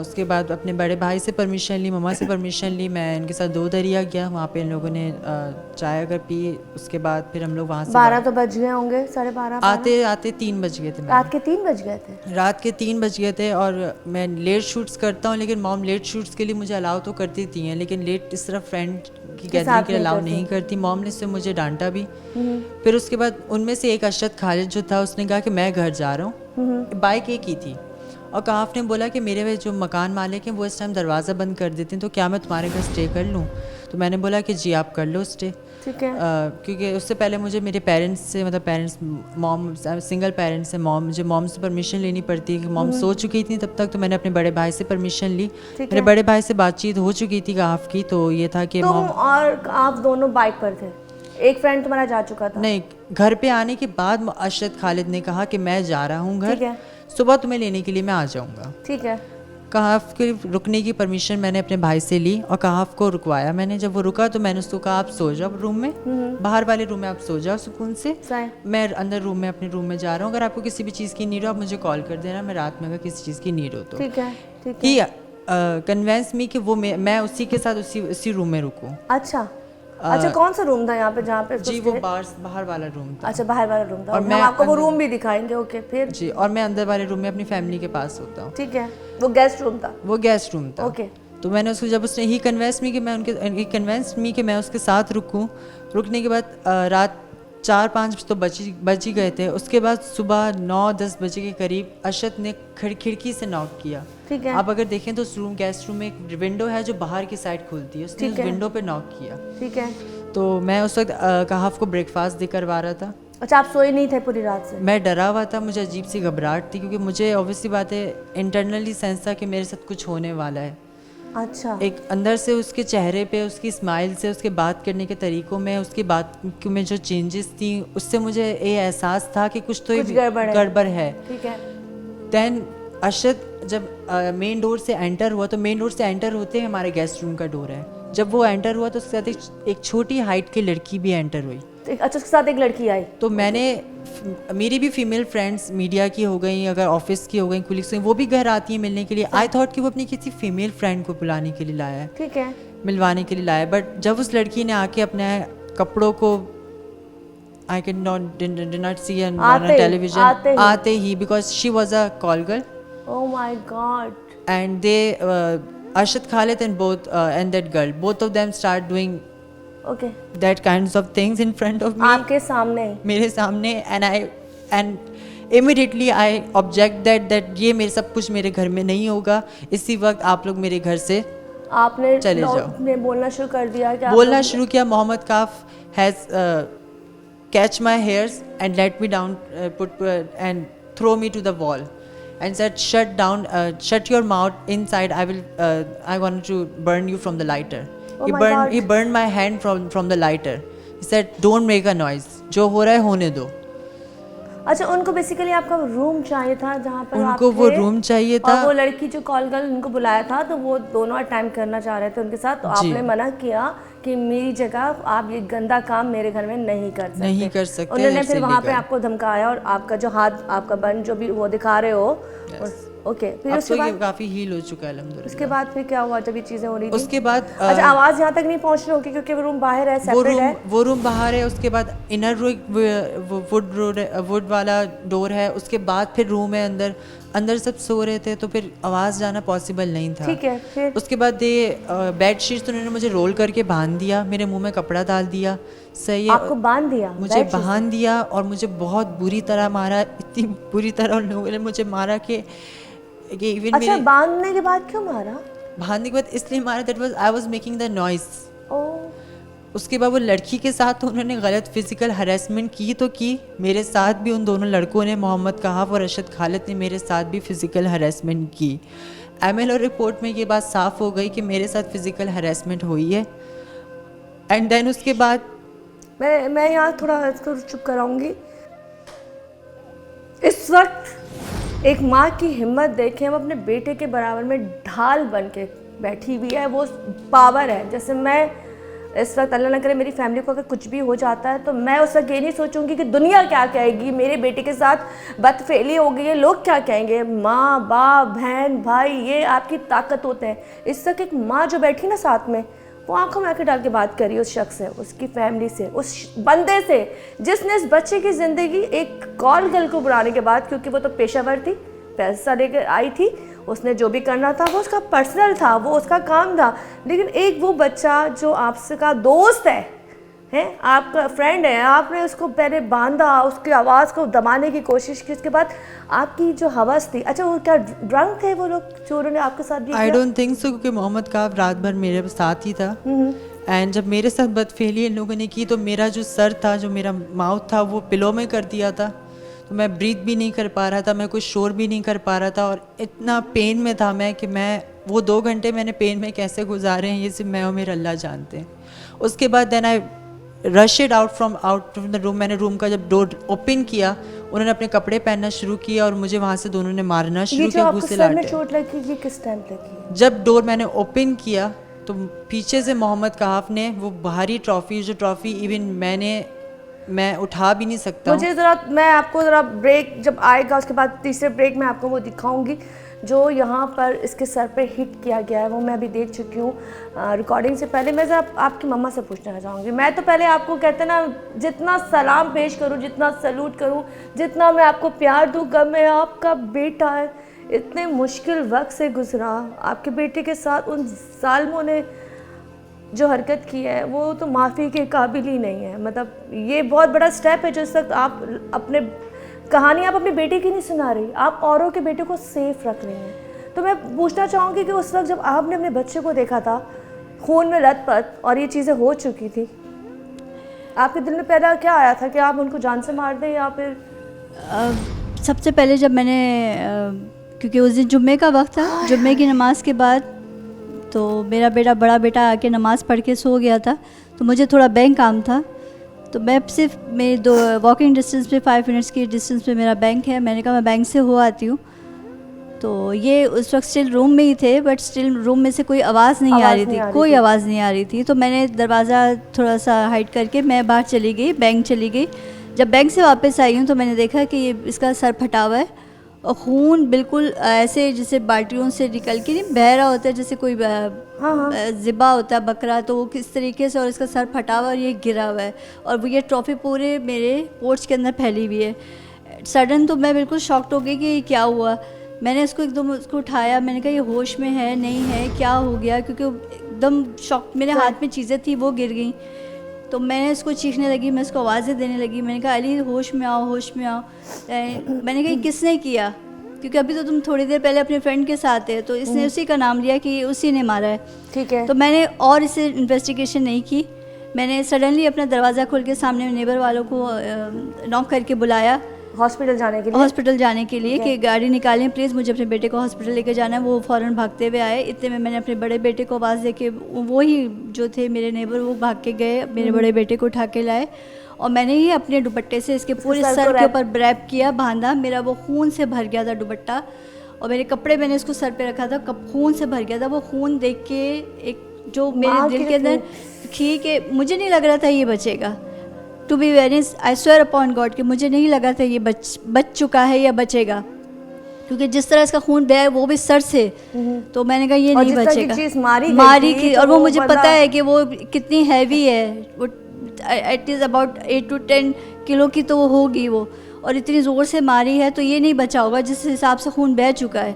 उसके बाद अपने बड़े भाई से परमिशन ली, मम्मा से परमिशन ली, मैं इनके साथ 2 दरिया गया, वहाँ पे इन लोगों ने चाय अगर पी, उसके बाद फिर हम लोग वहाँ से
12 तो बज गए होंगे, 12:30।
आते आते 3 बज गए थे।
रात के 3 बज गए थे?
रात के 3 बज गए थे और मैं लेट शूट्स करता हूँ, लेकिन मॉम लेट शूट्स के लिए मुझे अलाउ तो करती थी हैं, लेकिन लेट इस तरह फ्रेंड की गैदरिंग के लिए अलाउ नहीं करती। मॉम ने इससे मुझे डांटा भी। फिर उसके बाद उनमें से एक अरशद खालिद जो था, उसने कहा कि मैं घर जा रहा हूँ। बाइक एक ही थी और काफ ने बोला कि मेरे जो मकान मालिक हैं वो इस टाइम दरवाज़ा बंद कर देते हैं, तो क्या मैं तुम्हारे घर स्टे कर लूँ? तो मैंने बोला कि जी आप कर लो स्टे।
ठीक है।
क्योंकि उससे पहले मुझे मेरे पेरेंट्स से, मतलब पेरेंट्स, मॉम सिंगल पेरेंट्स हैं, मुझे मॉम से परमिशन लेनी पड़ती है कि मॉम सो चुकी थी तब तक, तो मैंने अपने बड़े भाई से परमिशन ली। मेरे बड़े भाई से बातचीत हो चुकी थी काफ की, तो ये था कि
तुम और आप दोनों बाइक पर थे, एक फ्रेंड तुम्हारा जा चुका था?
नहीं, घर पे आने के बाद अरशद खालिद ने कहा कि मैं जा रहा हूँ घर, सुबह तुम्हें लेने के लिए मैं आ जाऊँगा।
ठीक है।
कहाफ के रुकने की परमिशन मैंने अपने भाई से ली और कहाफ को रुकवाया मैंने। जब वो रुका तो मैंने उसको कहा आप सो जाओ रूम में, बाहर वाले रूम में आप सो जाओ सुकून से, मैं अंदर रूम में अपने रूम में जा रहा हूँ, अगर आपको किसी भी चीज़ की नीड हो आप मुझे कॉल कर देना, मैं रात में अगर किसी चीज़ की नीड हो तो।
ठीक है, ठीक है।
ही कन्वेंस मी कि वो मैं उसी के साथ उसी रूम में रुकूँ।
अच्छा, अच्छा, कौन सा रूम था यहाँ पे जहाँ पे?
जी वो बाहर वाला रूम था।
अच्छा, बाहर वाला रूम था,
और
हम आपको वो रूम भी दिखाएंगे। ओके, फिर?
जी, और मैं अंदर वाले रूम में अपनी फैमिली के पास होता हूँ।
ठीक है, वो गेस्ट रूम था?
वो गेस्ट रूम था।
ओके।
तो मैंने उसको, जब उसने ही कन्वेंस मी कि मैं उसके साथ रुकूं, रुकने के बाद रात 4-5 तो बज ही गए थे। उसके बाद सुबह 9-10 बजे के करीब अरशद ने खिड़की से नॉक किया।
ठीक है।
आप अगर देखें तो उस गेस्ट रूम में एक विंडो है जो बाहर की साइड खुलती है, उसने उस विंडो पे नॉक किया।
ठीक है।
तो मैं उस वक्त कहाफ को ब्रेकफास्ट दे करवा रहा था।
अच्छा, आप सोए नहीं थे पूरी रात से?
मैं डरा हुआ था, मुझे अजीब सी घबराहट थी क्योंकि मुझे ऑब्वियसली बात है इंटरनली सेंस था कि मेरे साथ कुछ होने वाला है।
अच्छा।
एक अंदर से उसके चेहरे पे, उसकी स्माइल से, उसके बात करने के तरीक़ों में, उसकी बात में जो चेंजेस थी, उससे मुझे ये एहसास था कि कुछ तो गड़बड़ है।
ठीक है।
देन अरशद जब मेन डोर से एंटर हुआ, तो मेन डोर से एंटर होते ही हमारे गेस्ट रूम का डोर है, जब वो एंटर हुआ तो उसके साथ एक छोटी हाइट की लड़की भी एंटर हुई।
अच्छा, उसके साथ एक लड़की आई?
तो मैंने, मेरी भी फीमेल फ्रेंड्स मीडिया की हो गई, अगर ऑफिस की हो गई, कुलीग्स की, वो भी घर आती हैं मिलने के लिए। आई थॉट कि वो अपनी किसी फीमेल फ्रेंड को बुलाने के लिए लाया है,
ठीक है,
मिलवाने के लिए लाया है। बट जब उस लड़की ने आके अपने कपड़ों को, I can not see on television आते ही, because she was a call girl.
Oh my god.
And they Arshad Khalid and that girl, both of them start doing that kinds of things in front of me.
आपके सामने? मेरे
सामने। and immediately I object that ये मेरे सब कुछ मेरे घर में नहीं होगा, इसी वक्त आप लोग मेरे घर से
आपने
चले जाओ।
ने बोलना शुरू कर दिया? क्या
बोलना शुरू किया? मोहम्मद काफ has catch my hairs and let me down, and throw me to the wall. And said, shut your mouth inside. I want to burn you from the lighter. He burned my hand from the lighter. He said, don't make a noise. जो हो रहा है होने दो।
अच्छा, उनको basically आपका room चाहिए था जहाँ पर
उनको वो रूम चाहिए था,
और वो लड़की जो कॉल गर्ल उनको बुलाया था, तो वो दोनों टाइम करना चाह रहे थे उनके साथ, तो आपने मना किया कि मेरी जगह आप ये गंदा काम मेरे घर में नहीं कर सकते। उन्होंने फिर वहाँ पे आपको धमकाया और आपका जो हाथ, आपका बन जो भी वो दिखा रहे हो, ओके, फिर
अब
उसके
तो ये
बाद
काफ़ी हील हो चुका है अल्हम्दुलिल्लाह।
उसके बाद फिर क्या हुआ जब ये चीज़ें हो रही थी?
उसके बाद
अच्छा, आवाज़ यहाँ तक नहीं पहुँच रही होगी क्योंकि वो रूम बाहर है, सेपरेट है।
वो रूम बाहर है, उसके बाद इनर वुड वाला डोर है, उसके बाद फिर रूम है अंदर, अंदर सब सो रहे थे तो फिर आवाज़ जाना पॉसिबल नहीं था।
ठीक है, फिर
उसके बाद बेड शीट्स उन्होंने मुझे रोल करके बांध दिया, मेरे मुंह में कपड़ा डाल दिया। सही है,
आपको बांध दिया?
मुझे बांध दिया और मुझे बहुत बुरी तरह मारा, इतनी बुरी तरह उन लोगों ने मुझे मारा कि इवन
अच्छा,
मेरे
बांधने के बाद क्यों मारा?
बांधने के बाद इसलिए मारा that was I was making the noise.
Oh,
उसके बाद वो लड़की के साथ तो उन्होंने गलत फिजिकल हरेसमेंट की तो की, मेरे साथ भी उन दोनों लड़कों ने, मोहम्मद कहाफ और अरशद खालिद ने मेरे साथ भी फिजिकल हरेसमेंट की। MLO रिपोर्ट में ये बात साफ हो गई कि मेरे साथ फिजिकल हरेसमेंट हुई है। एंड देन उसके बाद
मैं यहाँ थोड़ा इसको चुप कराऊंगी। इस वक्त एक माँ की हिम्मत देखें, वो अपने बेटे के बराबर में ढाल बन के बैठी हुई है, वो पावर है। जैसे मैं इस वक्त, अल्लाह ना करे मेरी फैमिली को अगर कुछ भी हो जाता है तो मैं उस वक्त ये नहीं सोचूंगी कि दुनिया क्या कहेगी, मेरे बेटे के साथ बदफेली हो गई है, लोग क्या कहेंगे। माँ बाप बहन भाई ये आपकी ताकत होते हैं। इस वक्त एक माँ जो बैठी ना साथ में, वो आंखों में आंखें डाल के बात करी उस शख्स से, उसकी फैमिली से, उस बंदे से जिसने इस बच्चे की ज़िंदगी एक कॉल गर्ल को बुलाने के बाद, क्योंकि वो तो पेशावर थी, पैसा लेकर आई थी, उसने जो भी करना था वो उसका पर्सनल था, वो उसका काम था। लेकिन एक वो बच्चा जो आपसे का दोस्त है, आपका फ्रेंड है, आपने उसको पहले बांधा, उसकी आवाज़ को दबाने की कोशिश की, उसके बाद आपकी जो हवस थी। अच्छा, वो क्या ड्रंक थे वो लोग जो उन्होंने आपके साथ भी
आई
किया?
डोंट थिंक सो, क्योंकि मोहम्मद काफ रात भर मेरे साथ ही था। एंड जब मेरे साथ बदफेली इन लोगों ने की तो मेरा जो सर था, जो मेरा माउथ था, वो पिलो में कर दिया था, तो मैं ब्रीथ भी नहीं कर पा रहा था, मैं कुछ शोर भी नहीं कर पा रहा था, और इतना पेन में था मैं कि मैं वो 2 घंटे मैंने पेन में कैसे गुजारे हैं ये सिर्फ मैं और मेरा अल्लाह जानते हैं। उसके बाद then I rushed out from the room. मैंने रूम का जब डोर ओपन किया, उन्होंने अपने कपड़े पहनना शुरू किया और मुझे वहाँ से दोनों ने मारना
ये
शुरू
जो
किया,
आपको
घुसे
सर में
लाटे।
चोट लगी, ये किस टाइम लगी?
जब डोर मैंने ओपन किया तो पीछे से मोहम्मद कहाफ ने वो भारी ट्रॉफी, जो ट्रॉफी इवन मैं उठा भी नहीं सकता हूँ।
मुझे ज़रा, मैं आपको ज़रा ब्रेक जब आएगा उसके बाद तीसरे ब्रेक में आपको वो दिखाऊंगी जो यहाँ पर इसके सर पे हिट किया गया है, वो मैं अभी देख चुकी हूँ रिकॉर्डिंग से पहले। मैं ज़रा आपकी मम्मा से पूछना चाहूँगी। मैं तो पहले आपको कहते ना, जितना सलाम पेश करूँ, जितना सैल्यूट करूँ, जितना मैं आपको प्यार दूँ, कब मैं आपका बेटा है, इतने मुश्किल वक्त से गुजरा, आपके बेटे के साथ उन जालिमों ने जो हरकत की है वो तो माफ़ी के काबिल ही नहीं है। मतलब ये बहुत बड़ा स्टेप है जो इस वक्त आप अपने कहानी आप अपने बेटे की नहीं सुना रही, आप औरों के बेटे को सेफ रख रही हैं। तो मैं पूछना चाहूँगी कि उस वक्त जब आपने अपने बच्चे को देखा था खून में लथपथ और ये चीज़ें हो चुकी थी, आपके दिल में पहला क्या आया था कि आप उनको जान से मार दें या फिर?
सबसे पहले जब मैंने क्योंकि उस दिन जुम्मे का वक्त था, जुम्मे की नमाज़ के बाद तो मेरा बड़ा बेटा आके नमाज़ पढ़ के सो गया था, तो मुझे थोड़ा बैंक काम था, तो मैं सिर्फ मेरे 2 वॉकिंग डिस्टेंस पे 5 मिनट्स की डिस्टेंस पे मेरा बैंक है। मैंने कहा मैं बैंक से हो आती हूँ। तो ये उस वक्त स्टिल रूम में ही थे, बट स्टिल रूम में से कोई आवाज़ नहीं आ रही थी, कोई आवाज़ नहीं आ रही थी। तो मैंने दरवाज़ा थोड़ा सा हाइड करके मैं बाहर चली गई, बैंक चली गई। जब बैंक से वापस आई हूँ तो मैंने देखा कि ये इसका सर फटा हुआ है और खून बिल्कुल ऐसे जैसे बाल्टियों से निकल के नहीं बह रहा होता है, जैसे कोई ज़िबा होता है बकरा, तो वो किस तरीके से, और इसका सर फटा हुआ और ये गिरा हुआ है और वो ये ट्रॉफी पूरे मेरे पोर्च के अंदर फैली हुई है। सडन तो मैं बिल्कुल शॉक्ड हो गई कि ये क्या हुआ। मैंने इसको एकदम उसको उठाया, मैंने कहा ये होश में है नहीं है, क्या हो गया, क्योंकि एकदम शॉक, मेरे हाथ में चीज़ें थी वो गिर गई। तो मैंने इसको चीखने लगी, मैं इसको आवाज़ें देने लगी, मैंने कहा अली होश में आओ, होश में आओ। मैंने कहा किसने किया, क्योंकि अभी तो तुम थोड़ी देर पहले अपने फ्रेंड के साथ है, तो इसने उसी का नाम लिया कि उसी ने मारा है।
ठीक है।
तो मैंने और इसे इन्वेस्टिगेशन नहीं की, मैंने सडनली अपना दरवाज़ा खोल के सामने नेबर वालों को नॉक करके बुलाया
हॉस्पिटल जाने के लिए कि
गाड़ी निकालें प्लीज़, मुझे अपने बेटे को हॉस्पिटल लेकर जाना है। वो फ़ौरन भागते हुए आए। इतने में मैंने अपने बड़े बेटे को आवाज़ दे के, वो ही जो थे मेरे नेबर, वो भाग के गए, मेरे बड़े बेटे को उठा के लाए और मैंने ही अपने दुपट्टे से इसके पूरे सर के ऊपर रैप किया, बांधा। मेरा वो खून से भर गया था दुपट्टा और मेरे कपड़े मैंने इसको सर पे रखा था, खून से भर गया था। वो खून देख के एक जो मेरे दिल के अंदर थी कि मुझे नहीं लग रहा था ये बचेगा। To be very, I swear upon God कि मुझे नहीं लगा था ये बच चुका है या बचेगा। क्योंकि जिस तरह इसका खून बहा है वो भी सर से, तो मैंने कहा ये
और
नहीं
जिस तरह की
बचेगा।
चीज़ मारी गई
मारी
थी,
की,
तो
और वो
वो
मुझे
बंदा-
पता है कि वो कितनी हैवी है, वो it is about 8 to 10 kilo की तो वो होगी वो, और इतनी ज़ोर से मारी है तो ये नहीं बचा होगा जिस हिसाब से खून बह चुका है।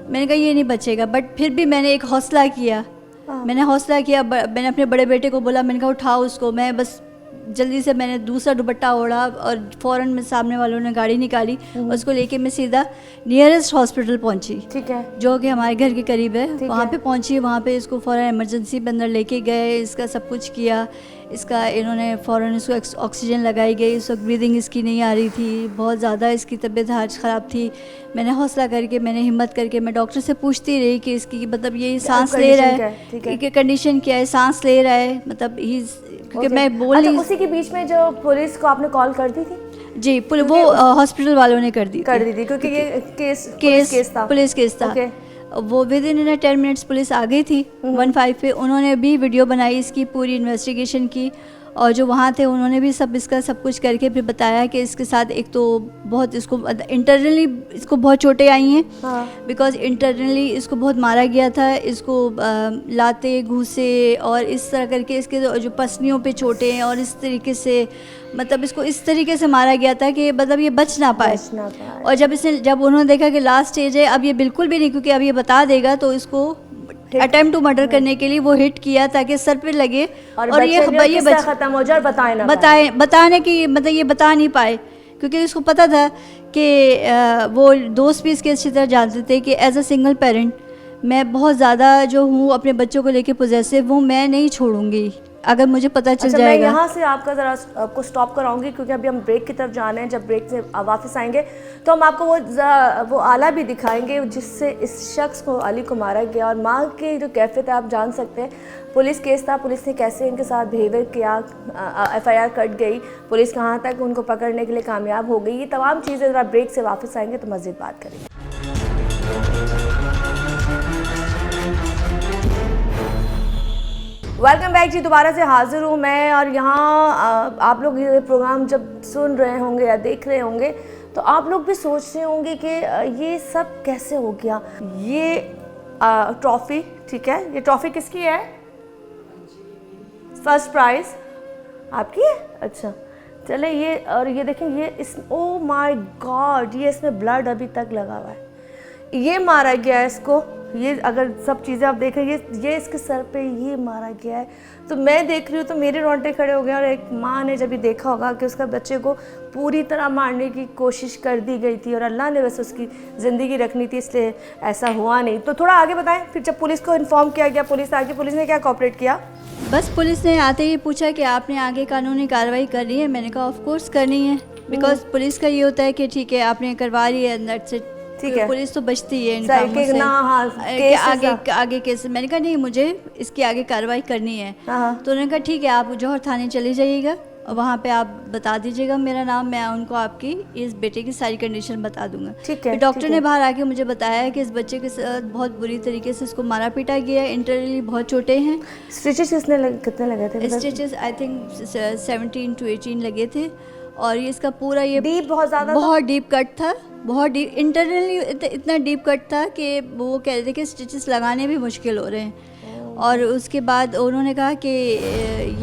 मैंने कहा ये नहीं बचेगा, बट फिर भी मैंने एक हौसला किया। मैंने हौसला किया, मैंने अपने बड़े बेटे को बोला, मैंने कहा उठाओ उसको। मैं बस जल्दी से मैंने दूसरा दुपट्टा ओढ़ा और फ़ौरन में सामने वालों ने गाड़ी निकाली और उसको लेके मैं सीधा नियरेस्ट हॉस्पिटल पहुंची,
ठीक है,
जो कि हमारे घर के करीब है।
ठीक
वहाँ
है।
पे पहुँची, वहाँ पे इसको फ़ौरन इमरजेंसी में अंदर लेके गए, इसका सब कुछ किया। इसका इन्होंने फ़ौरन इसको ऑक्सीजन लगाई गई। इस वक्त ब्रीदिंग इसकी नहीं आ रही थी, बहुत ज़्यादा इसकी तबीयत आज ख़राब थी। मैंने हौसला करके, मैंने हिम्मत करके मैं डॉक्टर से पूछती रही कि इसकी मतलब ये सांस ले रहा
condition क्या है? ठीक है।
है कि कंडीशन क्या है, सांस ले रहा है, मतलब ही, क्योंकि
Okay.
मैं बोल
अच्छा,
नहीं।
उसी के बीच में जो पुलिस को आपने कॉल कर दी थी?
जी, वो हॉस्पिटल वालों ने कर दी
क्योंकि ये केस था।
पुलिस केस था।
Okay.
वो विद इन 10 मिनट्स पुलिस आ गई थी 15 पे। उन्होंने भी वीडियो बनाई, इसकी पूरी इन्वेस्टिगेशन की, और जो वहाँ थे उन्होंने भी इसका सब कुछ करके फिर बताया कि इसके साथ एक तो बहुत इसको इंटरनली इसको बहुत चोटें आई हैं, बिकॉज इंटरनली इसको बहुत मारा गया था। इसको लाते घूसे और इस तरह करके इसके जो पसलियों पे चोटें हैं, और इस तरीके से मतलब इसको इस तरीके से मारा गया था कि मतलब ये बच ना पाए। और जब उन्होंने देखा कि लास्ट स्टेज है, अब ये बिल्कुल भी नहीं, क्योंकि अब ये बता देगा, तो इसको अटेम्प्ट टू मर्डर करने के लिए वो हिट किया ताकि सर पे लगे और ये
खत्म हो जाए और
बताने की मतलब ये बता नहीं पाए, क्योंकि इसको पता था कि वो दोस्त भी इसके अच्छी तरह जानते थे कि एज अ सिंगल पेरेंट मैं बहुत ज़्यादा जो हूँ अपने बच्चों को लेके पोजेसिव हूँ, मैं नहीं छोड़ूंगी अगर मुझे पता चल जाएगा।
मैं यहाँ से आपका ज़रा आपको स्टॉप कराऊंगी, क्योंकि अभी हम ब्रेक की तरफ जा रहे हैं। जब ब्रेक से वापस आएंगे तो हम आपको वो आला भी दिखाएंगे जिससे इस शख्स को, अली को मारा गया, और माँ की जो कैफियत है आप जान सकते हैं। पुलिस केस था, पुलिस ने कैसे इनके साथ बिहेवियर किया, FIR कट गई, पुलिस कहाँ तक उनको पकड़ने के लिए कामयाब हो गई, ये तमाम चीज़ें ज़रा ब्रेक से वापस आएंगे तो मज़ीद बात करेंगे। वेलकम बैक जी, दोबारा से हाजिर हूँ मैं। और यहाँ आप लोग ये प्रोग्राम जब सुन रहे होंगे या देख रहे होंगे तो आप लोग भी सोच रहे होंगे कि ये सब कैसे हो गया। ये ट्रॉफ़ी, ठीक है, ये ट्रॉफ़ी किसकी है? फर्स्ट प्राइज़ आपकी है? अच्छा, चले ये, और ये देखें, ये इस, ओ माय गॉड, ये इसमें ब्लड अभी तक लगा हुआ है। ये मारा गया है इसको, ये अगर सब चीज़ें आप देख रहे हैं, ये इसके सर पे ये मारा गया है। तो मैं देख रही हूँ तो मेरे रोंगटे खड़े हो गए। और एक माँ ने जब ये देखा होगा कि उसका बच्चे को पूरी तरह मारने की कोशिश कर दी गई थी और अल्लाह ने बस उसकी ज़िंदगी रखनी थी, इसलिए ऐसा हुआ नहीं। तो थोड़ा आगे बताएं, फिर जब पुलिस को इन्फॉर्म किया गया, पुलिस आगे, पुलिस ने क्या कोऑपरेट किया?
बस पुलिस ने आते ही पूछा कि आपने आगे कानूनी कार्रवाई करनी है। मैंने कहा ऑफ कोर्स करनी है, बिकॉज पुलिस का ये होता है कि ठीक है आपने करवा रही है, दैट्स इट, ठीक है, पुलिस तो बचती है इन कामों से। आगे केस, मैंने कहा नहीं, मुझे इसकी आगे कार्रवाई करनी है। तो उन्होंने कहा ठीक है, आप जौहर थाने चले जाइएगा और वहाँ पे आप बता दीजिएगा मेरा नाम, मैं उनको आपकी इस बेटे की सारी कंडीशन बता दूंगा।
ठीक है।
डॉक्टर ने बाहर आके मुझे बताया कि इस बच्चे के साथ बहुत बुरी तरीके से इसको मारा पीटा गया है, इंटरनली बहुत चोटें हैं।
स्टिचेस कितने लगे थे?
स्टिचेस आई थिंक 17 to 18 लगे थे। और ये इसका पूरा ये
डीप, बहुत ज़्यादा,
बहुत डीप कट था, बहुत डीप, इंटरनली इतना डीप कट था कि वो कह रहे थे कि स्टिचेस लगाने भी मुश्किल हो रहे हैं। और उसके बाद उन्होंने कहा कि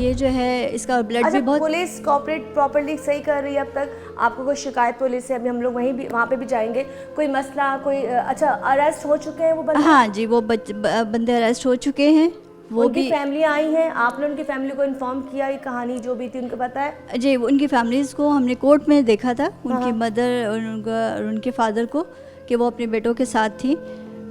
ये जो है इसका ब्लड भी बहुत।
पुलिस कोऑपरेट प्रॉपर्ली सही कर रही है अब तक? आपको कोई शिकायत पुलिस से? अभी हम लोग वहाँ पे भी जाएंगे। कोई मसला, कोई अच्छा अरेस्ट हो चुके हैं वो बंदे?
हाँ जी, वो बंदे अरेस्ट हो चुके हैं। वो
उनकी
भी
फैमिली आई हैं, आपने उनकी फैमिली को इन्फॉर्म किया ये कहानी जो भी थी उनको पता है?
जी, उनकी फैमिलीज़ को हमने कोर्ट में देखा था, उनकी मदर और उनके फादर को, कि वो अपने बेटों के साथ थी।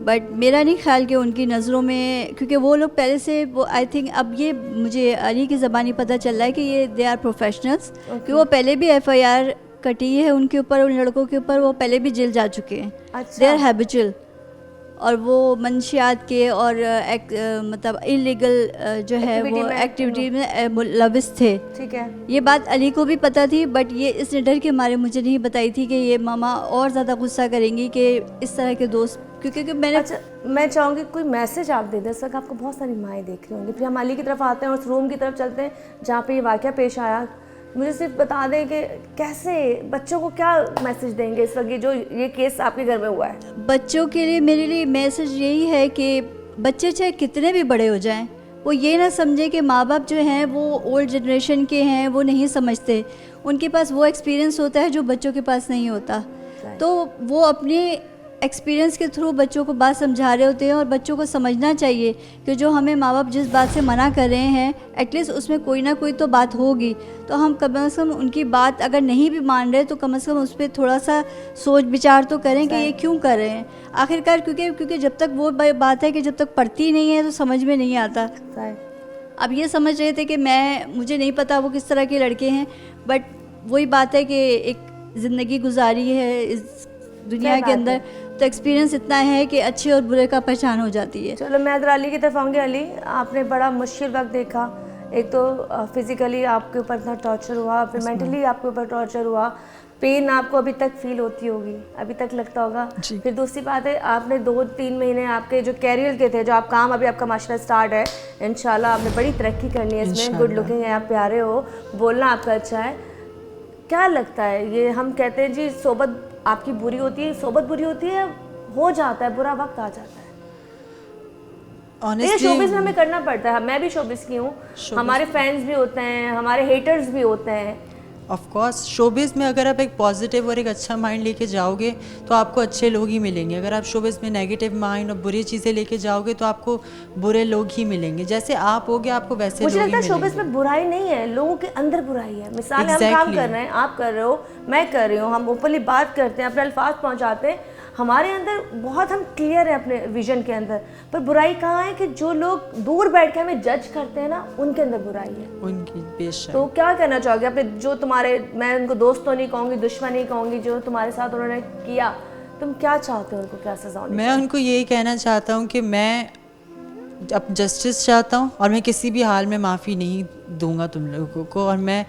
बट मेरा नहीं ख्याल कि उनकी नज़रों में, क्योंकि वो लोग पहले से वो आई थिंक, अब ये मुझे अली की ज़बानी पता चल रहा है कि ये दे आर प्रोफेशनल्स, कि वो पहले भी FIR कटी है उनके ऊपर, उन लड़कों के ऊपर, वो पहले भी जेल जा चुके हैं। दे आर हैबिचुअल, और वो मंशियात के और मतलब इलीगल जो है वो एक्टिविटी में लविस थे। ठीक है, ये बात अली को भी पता थी, बट ये इस डर के मारे मुझे नहीं बताई थी कि ये मामा और ज़्यादा गुस्सा करेंगी कि इस तरह के दोस्त, क्योंकि मैंने।
अच्छा, मैं चाहूँगी कोई मैसेज आप दे दें। सर, आपको बहुत सारी माएँ देख रही होंगी, फिर हम अली की तरफ आते हैं और उस रूम की तरफ चलते हैं जहाँ पे ये वाक़या पेश आया। मुझे सिर्फ बता दें कि कैसे बच्चों को क्या मैसेज देंगे इस वक्त जो ये केस आपके घर में हुआ है।
बच्चों के लिए मेरे लिए मैसेज यही है कि बच्चे चाहे कितने भी बड़े हो जाएं, वो ये ना समझे कि माँ बाप जो हैं वो ओल्ड जनरेशन के हैं, वो नहीं समझते। उनके पास वो एक्सपीरियंस होता है जो बच्चों के पास नहीं होता। तो वो अपने एक्सपीरियंस के थ्रू बच्चों को बात समझा रहे होते हैं, और बच्चों को समझना चाहिए कि जो हमें माँ बाप जिस बात से मना कर रहे हैं, एटलीस्ट उसमें कोई ना कोई तो बात होगी। तो हम कम से कम उनकी बात अगर नहीं भी मान रहे तो कम से कम उस पर थोड़ा सा सोच विचार तो करें कि ये क्यों कर रहे हैं आखिरकार, क्योंकि जब तक वो बात है कि जब तक पढ़ती नहीं है तो समझ में नहीं आता। अब ये समझ रहे थे कि मुझे नहीं पता वो किस तरह के लड़के हैं, बट वही बात है कि एक ज़िंदगी गुजारी है इस दुनिया के अंदर, तो एक्सपीरियंस इतना है कि अच्छे और बुरे का पहचान हो जाती है।
चलो मैं ज़रा अली की तरफ आऊँगी। अली, आपने बड़ा मुश्किल वक्त देखा, एक तो फिज़िकली आपके ऊपर इतना टॉर्चर हुआ, फिर मेंटली आपके ऊपर टॉर्चर हुआ, पेन आपको अभी तक फील होती होगी, अभी तक लगता होगा। फिर दूसरी बात है, आपने 2-3 महीने आपके जो कैरियर के थे, जो आप काम अभी आपका माशाल्लाह स्टार्ट है, इंशाल्लाह आपने बड़ी तरक्की करनी है इसमें, गुड लुकिंग है आप, प्यारे हो, बोलना आपका अच्छा है। क्या लगता है, ये हम कहते हैं जी सोबत आपकी बुरी होती है, सोबत बुरी होती है, हो जाता है, बुरा वक्त आ जाता है। ये शोबिस में हमें करना पड़ता है, मैं भी शोबिस की हूँ, हमारे फैंस भी होते हैं, हमारे हेटर्स भी होते हैं।
ऑफ कोर्स शोबिस में अगर आप एक पॉजिटिव और एक अच्छा माइंड लेके जाओगे तो आपको अच्छे लोग ही मिलेंगे। अगर आप शोबिस में नेगेटिव माइंड और बुरी चीज़ें लेके जाओगे तो आपको बुरे लोग ही मिलेंगे। जैसे आप होगे आपको वैसे लोग ही मिलेंगे।
मुझे लगता है शोबिस में बुराई नहीं है, लोगों के अंदर बुराई है। मिसाल हम काम कर रहे हैं, आप कर रहे हो, मैं कर रही हूँ, हम ओपनली बात करते हैं, अपने अल्फाज पहुँचाते हैं, हमारे अंदर बहुत हम क्लियर है अपने विजन के अंदर, पर बुराई कहाँ है कि जो लोग दूर बैठ के हमें जज करते हैं ना, उनके अंदर बुराई है, उनकी बेशक। तो क्या कहना चाहोगे अपने जो तुम्हारे, मैं उनको दोस्त तो नहीं कहूँगी, दुश्मन नहीं कहूँगी, जो तुम्हारे साथ उन्होंने किया, तुम क्या चाहते हो उनको, क्या सजा होनी?
मैं उनको यही कहना चाहता हूँ कि मैं अब जस्टिस चाहता हूँ और मैं किसी भी हाल में माफ़ी नहीं दूंगा तुम लोगों को, और मैं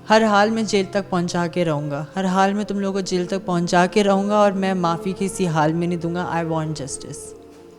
हर हाल में जेल तक पहुंचा के रहूँगा, हर हाल में तुम लोगों को जेल तक पहुंचा के रहूँगा, और मैं माफ़ी किसी हाल में नहीं दूंगा। I want justice.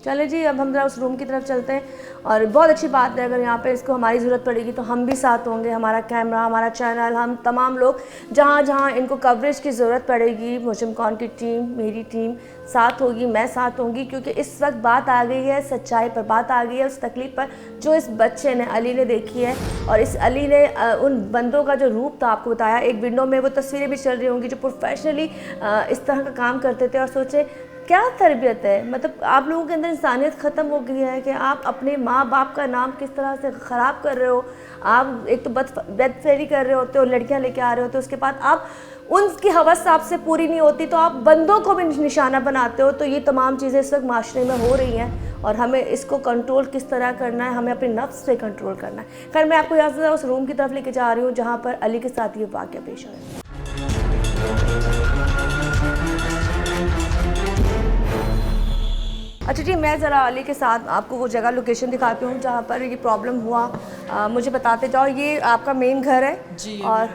चले जी, अब हम जरा उस रूम की तरफ चलते हैं, और बहुत अच्छी बात है, अगर यहाँ पे इसको हमारी ज़रूरत पड़ेगी तो हम भी साथ होंगे, हमारा कैमरा, हमारा चैनल, हम तमाम लोग जहाँ जहाँ इनको कवरेज की ज़रूरत पड़ेगी, मोजम कॉन की टीम, मेरी टीम साथ होगी, मैं साथ होंगी, क्योंकि इस वक्त बात आ गई है सच्चाई पर, बात आ गई है उस तकलीफ़ पर जो इस बच्चे ने, अली ने देखी है। और इस अली ने उन बंदों का जो रूप था आपको बताया, एक विंडो में वो तस्वीरें भी चल रही होंगी जो प्रोफेशनली इस तरह का काम करते थे, और सोचे क्या तरबियत है, मतलब आप लोगों के अंदर इंसानियत ख़त्म हो गई है कि आप अपने माँ बाप का नाम किस तरह से ख़राब कर रहे हो। आप एक तो बदफेरी कर रहे होते हो, लड़कियां लेके आ रहे होते हो, उसके बाद आप उनकी हवस आपसे पूरी नहीं होती तो आप बंदों को भी निशाना बनाते हो। तो ये तमाम चीज़ें इस वक्त माशरे में हो रही हैं, और हमें इसको कंट्रोल किस तरह करना है, हमें अपने नफ्स पे कंट्रोल करना है। खैर, मैं आपको यहाँ से उस रूम की तरफ लेके जा रही हूँ जहाँ पर अली के साथ ये वाक़या पेश आया। अच्छा जी, मैं ज़रा अली के साथ आपको वो जगह लोकेशन दिखाती हूँ जहाँ पर ये प्रॉब्लम हुआ। मुझे बताते जाओ, ये आपका मेन घर है
जी,
और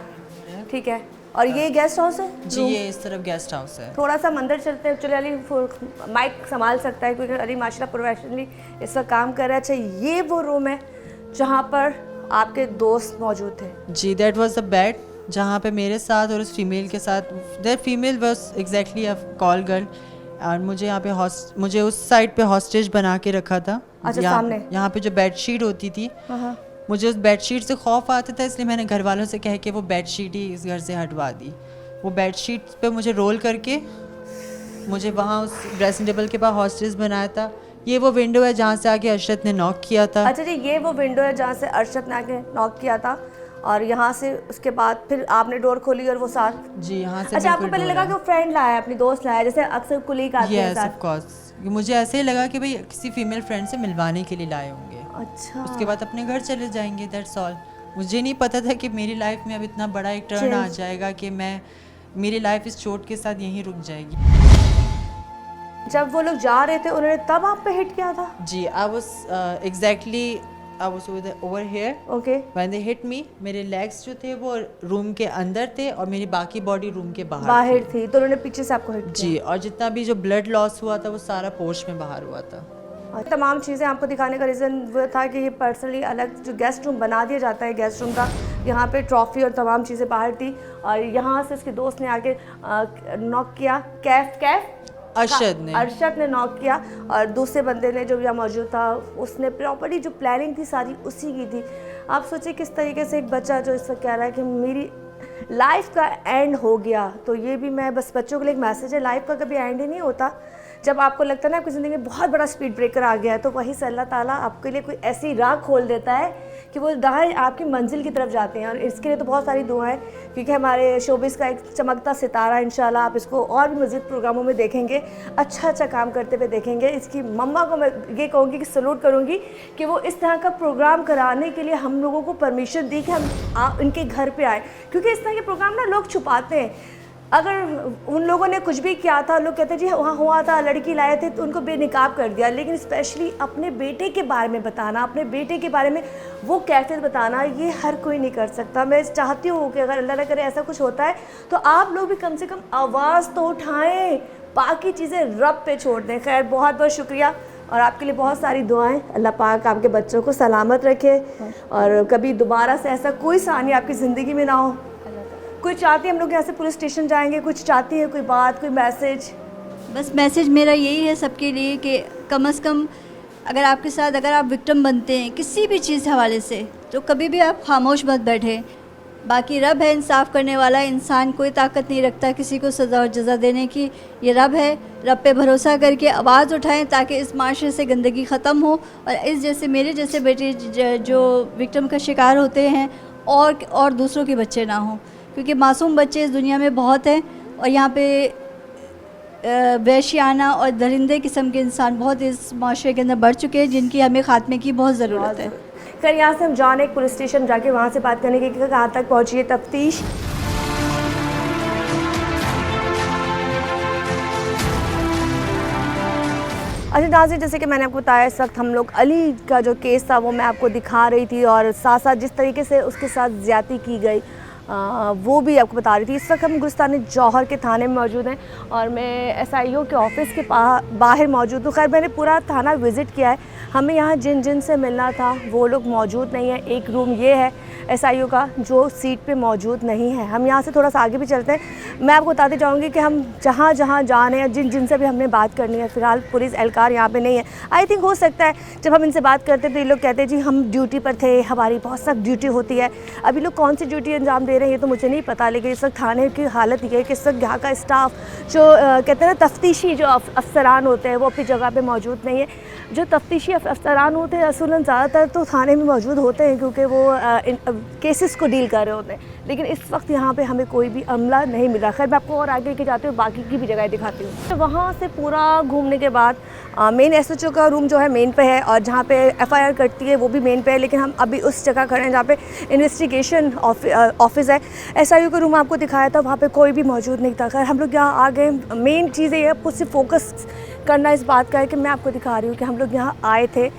ठीक है, और ये गेस्ट हाउस है
जी, ये इस तरफ गेस्ट हाउस है।
थोड़ा सा मंदिर चलते हैं, एक्चुअली अली माइक संभाल सकता है क्योंकि अली माशाल्लाह प्रोफेशनली इस वक्त काम कर रहा है। अच्छा, ये वो रूम है जहाँ पर आपके दोस्त मौजूद थे?
जी, दैट वाज द बेड जहाँ पे मेरे साथ और उस फीमेल के साथ, that female was exactly a call girl, और मुझे यहाँ पे मुझे उस साइड पे हॉस्टेज बना के रखा था।
अच्छा, सामने
यहाँ पे जो बेडशीट होती थी, मुझे उस बेडशीट से खौफ आता था, इसलिए मैंने घर वालों से कह के वो बेडशीट ही इस घर से हटवा दी। वो बेडशीट पे मुझे रोल करके मुझे वहाँ उस ड्रेसिंग टेबल के पास हॉस्टेज बनाया था। ये वो विंडो है जहाँ से आके अरशद ने नॉक किया था।
अच्छा जी, ये वो विंडो है जहाँ से अरशद ने आके नॉक किया था, और यहाँ से उसके बाद फिर आपने डोर खोली और वो साथ?
जी, यहाँ से।
अच्छा, आपको पहले लगा कि वो फ्रेंड लाया, अपनी दोस्त लाया, जैसे अक्सर कुलीग आते हैं साथ?
ऑफ कोर्स, मुझे ऐसे ही लगा कि भाई किसी फीमेल फ्रेंड से मिलवाने के लिए लाए होंगे।
अच्छा,
उसके बाद अपने घर चले जाएंगे, दैट्स ऑल। मुझे नहीं पता था कि मेरी लाइफ में अब इतना बड़ा एक टर्न आ जाएगा कि मेरी लाइफ इस चोट के साथ यहीं रुक जाएगी।
जब वो लोग जा रहे थे उन्होंने तब आप पे हिट किया था?
जी, I was exactly I was over here.
Okay.
When they hit me, मेरे legs जो थे वो रूम के अंदर थे और मेरी बाकी बॉडी रूम के बाहर
थी, तो उन्होंने पीछे से आपको हिट किया?
जी, और जितना भी जो ब्लड लॉस हुआ था वो सारा पोर्च में बाहर हुआ था।
तमाम चीज़ें आपको दिखाने का रीज़न वो था कि ये पर्सनली अलग जो गेस्ट रूम बना दिया जाता है, गेस्ट रूम का यहाँ पे ट्रॉफ़ी और तमाम चीज़ें बाहर थी और यहाँ से उसके दोस्त ने आके नॉक किया, अरशद ने नॉक किया और दूसरे बंदे ने जो यहाँ मौजूद था उसने प्रॉपर्टी जो प्लानिंग थी सारी उसी की थी। आप सोचिए किस तरीके से एक बच्चा जो इस वक्त कह रहा है कि मेरी लाइफ का एंड हो गया। तो ये भी मैं बस बच्चों के लिए एक मैसेज है, लाइफ का कभी एंड ही नहीं होता। जब आपको लगता है ना आपकी ज़िंदगी में बहुत बड़ा स्पीड ब्रेकर आ गया है तो वहीं से अल्लाह ताला आपके लिए कोई ऐसी राह खोल देता है कि वो राह आपकी मंजिल की तरफ जाते हैं। और इसके लिए तो बहुत सारी दुआएं, क्योंकि हमारे शोबिस का एक चमकता सितारा इंशाल्लाह आप इसको और भी मज़ीद प्रोग्रामों में देखेंगे, अच्छा काम करते हुए देखेंगे। इसकी मम्मा को मैं ये कहूँगी कि सलूट करूँगी कि वो इस तरह का प्रोग्राम कराने के लिए हम लोगों को परमिशन दी कि हम इनके घर पर आए, क्योंकि इस तरह के प्रोग्राम ना लोग छुपाते हैं। अगर उन लोगों ने कुछ भी किया था, लोग कहते हैं जी वहाँ हुआ था, लड़की लाए थे तो उनको बेनिकाब कर दिया, लेकिन स्पेशली अपने बेटे के बारे में बताना, अपने बेटे के बारे में वो कैफियत बताना, ये हर कोई नहीं कर सकता। मैं चाहती हूँ कि अगर अल्लाह ना करे ऐसा कुछ होता है तो आप लोग भी कम से कम आवाज़ तो उठाएँ, बाकी चीज़ें रब पे छोड़ दें। खैर बहुत बहुत शुक्रिया और आपके लिए बहुत सारी दुआएं। अल्लाह पाक आपके बच्चों को सलामत रखे और कभी दोबारा से ऐसा कोई सानी आपकी ज़िंदगी में ना हो। कोई चाहती है हम लोग यहाँ से पुलिस स्टेशन जाएंगे, कुछ चाहती है कोई बात, कोई मैसेज?
बस मैसेज मेरा यही है सबके लिए कि कम से कम अगर आपके साथ अगर आप विक्टिम बनते हैं किसी भी चीज़ हवाले से तो कभी भी आप खामोश मत बैठें। बाकी रब है इंसाफ करने वाला, इंसान कोई ताकत नहीं रखता किसी को सज़ा और जज़ा देने की, ये रब है। रब पे भरोसा करके आवाज़ उठाएं ताकि इस माशरे से गंदगी ख़त्म हो और इस जैसे मेरे जैसे बेटे जो विक्टिम का शिकार होते हैं और दूसरों के बच्चे ना हों, क्योंकि मासूम बच्चे इस दुनिया में बहुत हैं और यहाँ पे वैश्याना और दरिंदे किस्म के इंसान बहुत इस माशरे के अंदर बढ़ चुके हैं जिनकी हमें ख़ात्मे की बहुत ज़रूरत है।
फिर यहाँ से हम जाने एक पुलिस स्टेशन जाके वहाँ से बात करने की कहाँ तक पहुँची है तफ्तीश। अच्छा नाज़रीन, जैसे कि मैंने आपको बताया इस वक्त हम लोग अली का जो केस था वो मैं आपको दिखा रही थी और साथ साथ जिस तरीके से उसके साथ ज़्यादती की गई वो भी आपको बता रही थी। इस वक्त हम गुलिस्तान जौहर के थाने में मौजूद हैं और मैं SIO के ऑफ़िस के बाहर मौजूद हूँ। खैर मैंने पूरा थाना विज़िट किया है, हमें यहाँ जिन से मिलना था वो लोग मौजूद नहीं है। एक रूम ये है SIO का जो सीट पे मौजूद नहीं है। हम यहाँ से थोड़ा सा आगे भी चलते हैं। मैं आपको बताती जाऊँगी कि हम जहाँ जा रहे हैं, जिन से भी हमने बात करनी है, फ़िलहाल पुलिस एहलकार यहाँ पे नहीं है। आई थिंक हो सकता है जब हम इनसे बात करते तो ये लोग कहते हैं जी हम ड्यूटी पर थे, हमारी बहुत सख्त ड्यूटी होती है। अभी लोग कौन सी ड्यूटी अंजाम दे रहे हैं ये तो मुझे नहीं पता, लेकिन इस वक्त थाने की हालत ये है कि इस वक्त यहाँ का स्टाफ जो कहते हैं ना तफ्तीशी जो अफसरान होते हैं वो अपनी जगह पे मौजूद नहीं है। जो तफ्तीशी अफसरान होते हैं असूलन ज़्यादातर तो थाने में मौजूद होते हैं क्योंकि वो केसेस को डील कर रहे होते हैं, लेकिन इस वक्त यहाँ पे हमें कोई भी अमला नहीं मिला। खैर मैं आपको और आगे लेके जाती हूँ, बाकी की भी जगह दिखाती हूँ। तो वहाँ से पूरा घूमने के बाद मेन SHO का रूम जो है मेन पे है और जहाँ पे FIR कटती है वो भी मेन पे है, लेकिन हम अभी उस जगह खड़े हैं जहाँ पे इन्वेस्टिगेशन ऑफिस है। SIO का रूम आपको दिखाया था, वहाँ पे कोई भी मौजूद नहीं था। खैर हम लोग यहाँ आ गए। मेन चीज़ ये आपको सिर्फ फोकस करना इस बात का है कि मैं आपको दिखा रही हूँ कि हम लोग यहाँ आए थे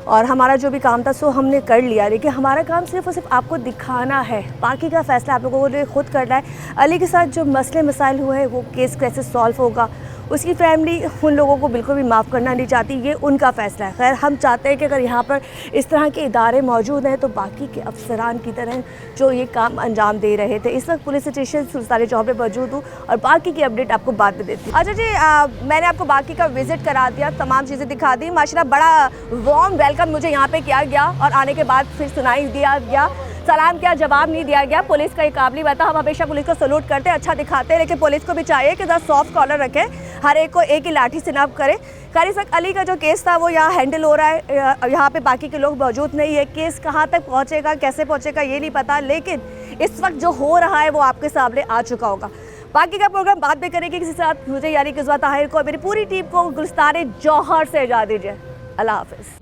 और हमारा जो भी काम था सो हमने कर लिया, लेकिन हमारा काम सिर्फ और सिर्फ आपको दिखाना है, बाकी का फ़ैसला आप लोगों को खुद करना है। अली के साथ जो मसले मसाइल हुए हैं वो केस कैसे सॉल्व होगा, उसकी फैमिली उन लोगों को बिल्कुल भी माफ़ करना नहीं चाहती, ये उनका फ़ैसला है। खैर हम चाहते हैं कि अगर यहाँ पर इस तरह के इदारे मौजूद हैं तो बाकी के अफसरान की तरह जो ये काम अंजाम दे रहे थे। इस वक्त पुलिस स्टेशन सुल्तान चौक पे मौजूद हूँ और बाकी की अपडेट आपको बाद में देती हूँ। अच्छा जी, मैंने आपको बाकी का विज़िट करा दिया, तमाम चीज़ें दिखा दी। माशाल्लाह बड़ा वार्म वेलकम मुझे यहाँ पर किया गया और आने के बाद फिर सुनाई दिया गया, सलाम किया, जवाब नहीं दिया गया। पुलिस का एक काबिल बात है, हम हमेशा पुलिस को सलूट करते हैं, अच्छा दिखाते हैं, लेकिन पुलिस को भी चाहिए कि ज़रा सॉफ्ट कॉलर रखें, हर एक को एक ही लाठी से ना करे। खैर इस वक्त अली का जो केस था वो यहाँ हैंडल हो रहा है, यहाँ पे बाकी के लोग मौजूद नहीं है। केस कहाँ तक पहुँचेगा, कैसे पहुँचेगा ये नहीं पता, लेकिन इस वक्त जो हो रहा है वो आपके सामने आ चुका होगा। बाकी का प्रोग्राम बाद में करेंगे किसी साथ। मुझे यानी किस्वा ताहिर को, मेरी पूरी टीम को गुलिस्तान जौहर से इजाज़त दीजिए। अल्लाह हाफ़िज़।